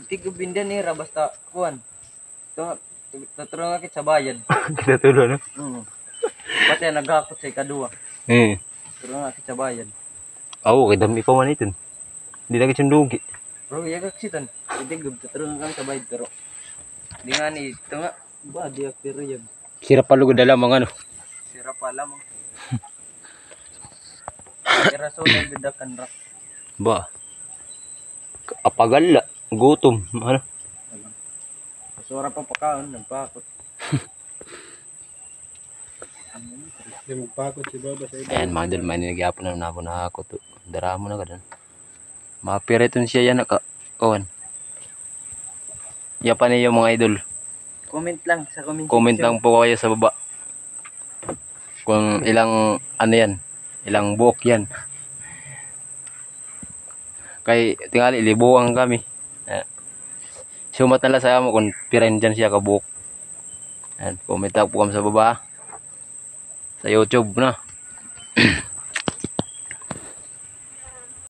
tigubin din nira basta kuan. To tutulong akit sa bayad. Kita tulo no. Pati naghakot sa ikadua. Tutulong akit sa bayad. Oo, kay dami pa man ito. Hindi lagi sundugi. Bro, yagak sitan. Tigub tutulong kami sa bayad pero di nga ni ito nga ba di aktir yun. Sira pa lugod dala mga ano. Sira pala mo. Kira so na bidakan ra. Ba. Apagala, gutom, ano? Sura pa pakaon nagpakot. Di magpakot si Baba sa iba. Ayan mga idol, may nnagyapon na nabo na ako to. Dara mo na ka doon. Mapireton siya yan naka. Kawan. Yapan niyo mga idol. Comment lang sa comment Comment section. lang po kayo sa baba. Kung ilang ano yan. Ilang buhok yan. Kay tingali libuang kami. Sumat na lang sa mo kung pirain dyan siya kabuhok. Ayan, comment lang po kami sa baba. Sa YouTube na.